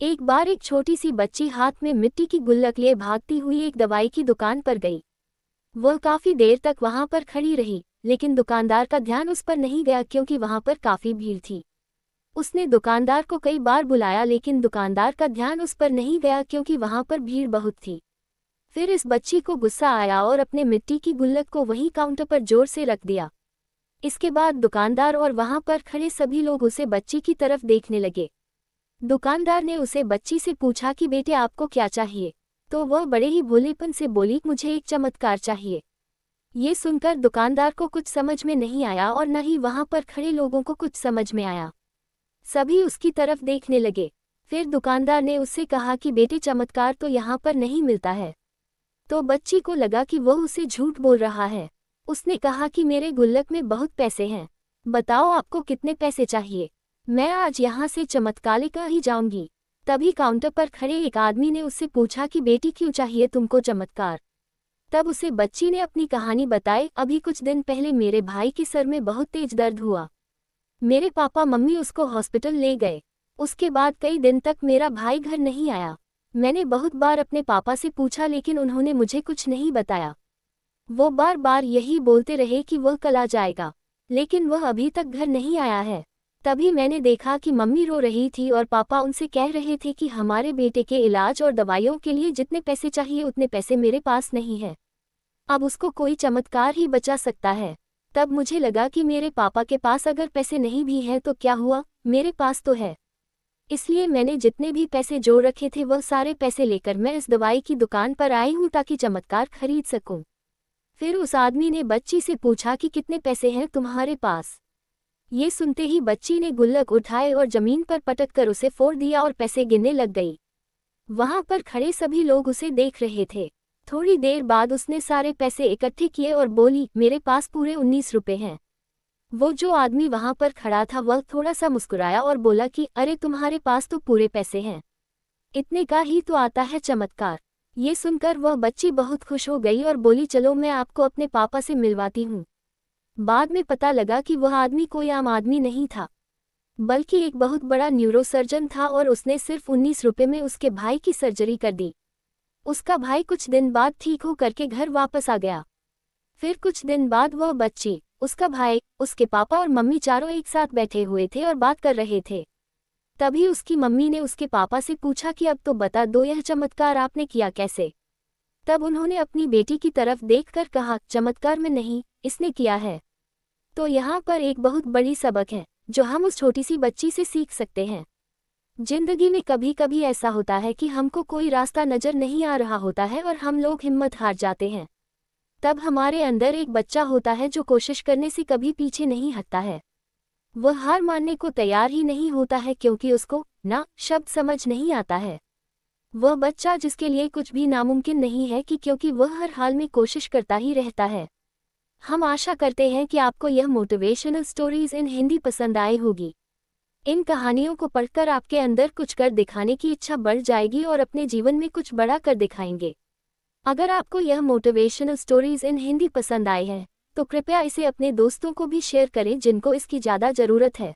एक बार एक छोटी सी बच्ची हाथ में मिट्टी की गुल्लक लिए भागती हुई एक दवाई की दुकान पर गई। वह काफी देर तक वहां पर खड़ी रही, लेकिन दुकानदार का ध्यान उस पर नहीं गया क्योंकि वहां पर काफी भीड़ थी। उसने दुकानदार को कई बार बुलाया लेकिन दुकानदार का ध्यान उस पर नहीं गया क्योंकि वहां पर भीड़ बहुत थी। फिर इस बच्ची को गुस्सा आया और अपने मिट्टी की गुल्लक को वहीं काउंटर पर जोर से रख दिया। इसके बाद दुकानदार और वहां पर खड़े सभी लोग उसे बच्ची की तरफ देखने लगे। दुकानदार ने उसे बच्ची से पूछा कि बेटे आपको क्या चाहिए, तो वह बड़े ही भोलेपन से बोली मुझे एक चमत्कार चाहिए। ये सुनकर दुकानदार को कुछ समझ में नहीं आया और न ही वहां पर खड़े लोगों को कुछ समझ में आया। सभी उसकी तरफ देखने लगे। फिर दुकानदार ने उससे कहा कि बेटे चमत्कार तो यहाँ पर नहीं मिलता है। तो बच्ची को लगा कि वह उसे झूठ बोल रहा है। उसने कहा कि मेरे गुल्लक में बहुत पैसे हैं, बताओ आपको कितने पैसे चाहिए, मैं आज यहाँ से चमत्कार लेकर ही जाऊंगी। तभी काउंटर पर खड़े एक आदमी ने उससे पूछा कि बेटी क्यों चाहिए तुमको चमत्कार। तब उसे बच्ची ने अपनी कहानी बताई, अभी कुछ दिन पहले मेरे भाई के सर में बहुत तेज दर्द हुआ। मेरे पापा मम्मी उसको हॉस्पिटल ले गए। उसके बाद कई दिन तक मेरा भाई घर नहीं आया। मैंने बहुत बार अपने पापा से पूछा लेकिन उन्होंने मुझे कुछ नहीं बताया। वो बार बार यही बोलते रहे कि वह कल आ जाएगा, लेकिन वह अभी तक घर नहीं आया है। तभी मैंने देखा कि मम्मी रो रही थी और पापा उनसे कह रहे थे कि हमारे बेटे के इलाज और दवाइयों के लिए जितने पैसे चाहिए उतने पैसे मेरे पास नहीं है। अब उसको कोई चमत्कार ही बचा सकता है। तब मुझे लगा कि मेरे पापा के पास अगर पैसे नहीं भी हैं तो क्या हुआ, मेरे पास तो है। इसलिए मैंने जितने भी पैसे जोड़ रखे थे वह सारे पैसे लेकर मैं इस दवाई की दुकान पर आई हूँ ताकि चमत्कार खरीद सकूं। फिर उस आदमी ने बच्ची से पूछा कि कितने पैसे हैं तुम्हारे पास। ये सुनते ही बच्ची ने गुल्लक उठाए और जमीन पर पटक कर उसे फोड़ दिया और पैसे गिनने लग गई। वहां पर खड़े सभी लोग उसे देख रहे थे। थोड़ी देर बाद उसने सारे पैसे इकट्ठे किए और बोली मेरे पास पूरे 19 रुपए हैं। वो जो आदमी वहां पर खड़ा था वह थोड़ा सा मुस्कुराया और बोला कि अरे तुम्हारे पास तो पूरे पैसे हैं, इतने का ही तो आता है चमत्कार। ये सुनकर वह बच्ची बहुत खुश हो गई और बोली चलो मैं आपको अपने पापा से मिलवाती हूँ। बाद में पता लगा कि वह आदमी कोई आम आदमी नहीं था, बल्कि एक बहुत बड़ा न्यूरोसर्जन था और उसने सिर्फ 19 रुपए में उसके भाई की सर्जरी कर दी। उसका भाई कुछ दिन बाद ठीक हो करके घर वापस आ गया। फिर कुछ दिन बाद वह बच्ची, उसका भाई, उसके पापा और मम्मी चारों एक साथ बैठे हुए थे और बात कर रहे थे। तभी उसकी मम्मी ने उसके पापा से पूछा कि अब तो बता दो यह चमत्कार आपने किया कैसे। तब उन्होंने अपनी बेटी की तरफ देखकर कहा चमत्कार में नहीं, इसने किया है। तो यहाँ पर एक बहुत बड़ी सबक है जो हम उस छोटी सी बच्ची से सीख सकते हैं। जिंदगी में कभी कभी ऐसा होता है कि हमको कोई रास्ता नजर नहीं आ रहा होता है और हम लोग हिम्मत हार जाते हैं। तब हमारे अंदर एक बच्चा होता है जो कोशिश करने से कभी पीछे नहीं हटता है। वह हार मानने को तैयार ही नहीं होता है क्योंकि उसको ना शब्द समझ नहीं आता है। वह बच्चा जिसके लिए कुछ भी नामुमकिन नहीं है कि क्योंकि वह हर हाल में कोशिश करता ही रहता है। हम आशा करते हैं कि आपको यह मोटिवेशनल स्टोरीज इन हिंदी पसंद आई होगी। इन कहानियों को पढ़कर आपके अंदर कुछ कर दिखाने की इच्छा बढ़ जाएगी और अपने जीवन में कुछ बड़ा कर दिखाएंगे। अगर आपको यह मोटिवेशनल स्टोरीज इन हिंदी पसंद आए हैं तो कृपया इसे अपने दोस्तों को भी शेयर करें जिनको इसकी ज़्यादा ज़रूरत है।